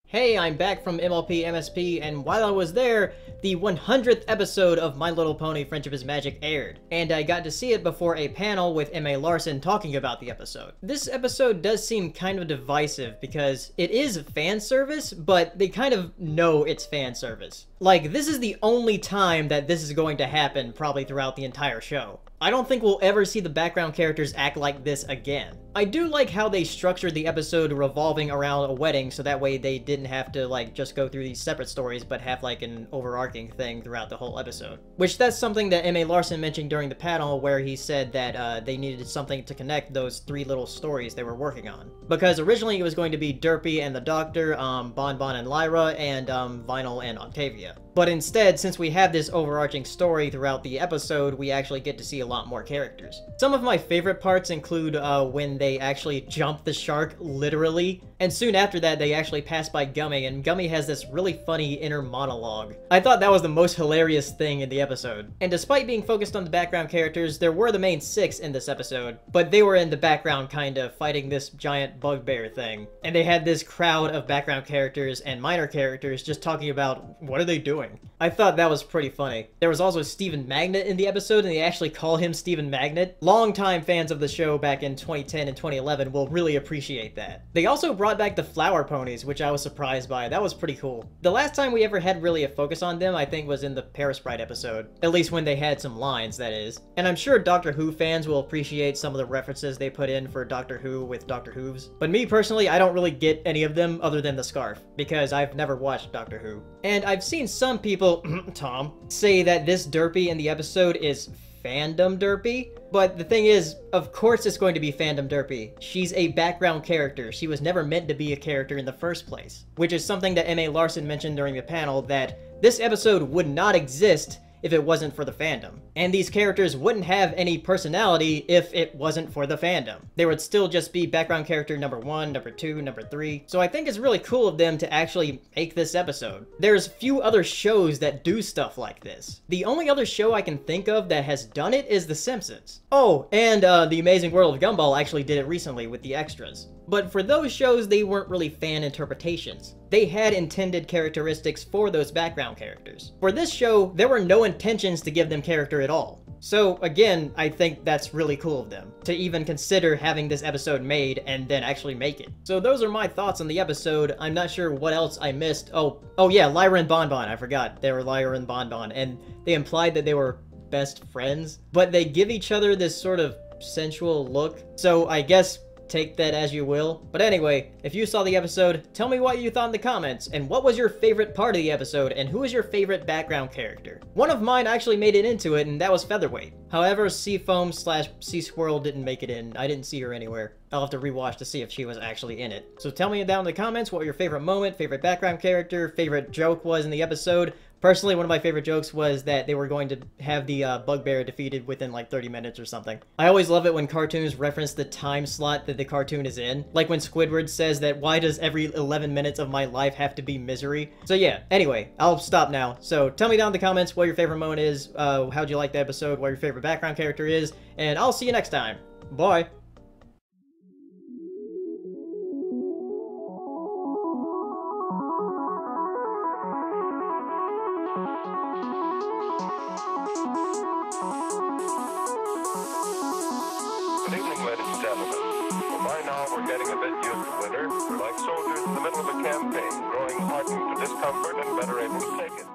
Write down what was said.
Hey, I'm back from MLP MSP, and while I was there, the 100th episode of My Little Pony Friendship is Magic aired, and I got to see it before a panel with M.A. Larson talking about the episode. This episode does seem kind of divisive because it is fan service, but they kind of know it's fan service. Like, this is the only time that this is going to happen probably throughout the entire show. I don't think we'll ever see the background characters act like this again. I do like how they structured the episode revolving around a wedding, so that way they didn't have to like just go through these separate stories, but have like an overarching thing throughout the whole episode. Which that's something that M.A. Larson mentioned during the panel, where he said that they needed something to connect those three little stories they were working on. Because originally it was going to be Derpy and the Doctor, Bon Bon and Lyra, and Vinyl and Octavia. But instead, since we have this overarching story throughout the episode, we actually get to see a lot more characters. Some of my favorite parts include when they actually jump the shark, literally, and soon after that they actually pass by Gummy, and Gummy has this really funny inner monologue. I thought that was the most hilarious thing in the episode. And despite being focused on the background characters, there were the main 6 in this episode, but they were in the background kind of fighting this giant bugbear thing. And they had this crowd of background characters and minor characters just talking about what are they doing. I thought that was pretty funny. There was also Stephen Magnet in the episode, and they actually call him Stephen Magnet. Longtime fans of the show back in 2010 and 2011 will really appreciate that. They also brought back the flower ponies, which I was surprised by. That was pretty cool. The last time we ever had really a focus on them, I think, was in the Paris Bride episode. At least when they had some lines, that is. And I'm sure Doctor Who fans will appreciate some of the references they put in for Doctor Who with Doctor Who's. But me personally, I don't really get any of them other than the scarf, because I've never watched Doctor Who. And I've seen some people, Tom, say that this Derpy in the episode is fandom Derpy. But the thing is, of course it's going to be fandom Derpy. She's a background character. She was never meant to be a character in the first place. Which is something that M.A. Larson mentioned during the panel, that this episode would not exist if it wasn't for the fandom. And these characters wouldn't have any personality if it wasn't for the fandom. They would still just be background character number 1, number 2, number 3. So I think it's really cool of them to actually make this episode. There's few other shows that do stuff like this. The only other show I can think of that has done it is The Simpsons. Oh, and The Amazing World of Gumball actually did it recently with the extras. But for those shows, they weren't really fan interpretations. They had intended characteristics for those background characters. For this show, there were no intentions to give them character at all. So again, I think that's really cool of them, to even consider having this episode made and then actually make it. So those are my thoughts on the episode. I'm not sure what else I missed. Oh yeah, Lyra and Bon Bon, I forgot. They were Lyra and Bon Bon, and they implied that they were best friends, but they give each other this sort of sensual look. So I guess take that as you will. But anyway, if you saw the episode, tell me what you thought in the comments, and what was your favorite part of the episode, and who is your favorite background character? One of mine actually made it into it, and that was Featherweight. However, Seafoam / Sea Squirrel didn't make it in. I didn't see her anywhere. I'll have to rewatch to see if she was actually in it. So tell me down in the comments what your favorite moment, favorite background character, favorite joke was in the episode. Personally, one of my favorite jokes was that they were going to have the bugbear defeated within like 30 minutes or something. I always love it when cartoons reference the time slot that the cartoon is in. Like when Squidward says that, why does every 11 minutes of my life have to be misery? So yeah, anyway, I'll stop now. So tell me down in the comments what your favorite moment is, how'd you like the episode, what your favorite background character is, and I'll see you next time. Bye! Good evening, ladies and gentlemen. Well, by now we're getting a bit used to winter. We're like soldiers in the middle of a campaign, growing hardened to discomfort and better able to take it.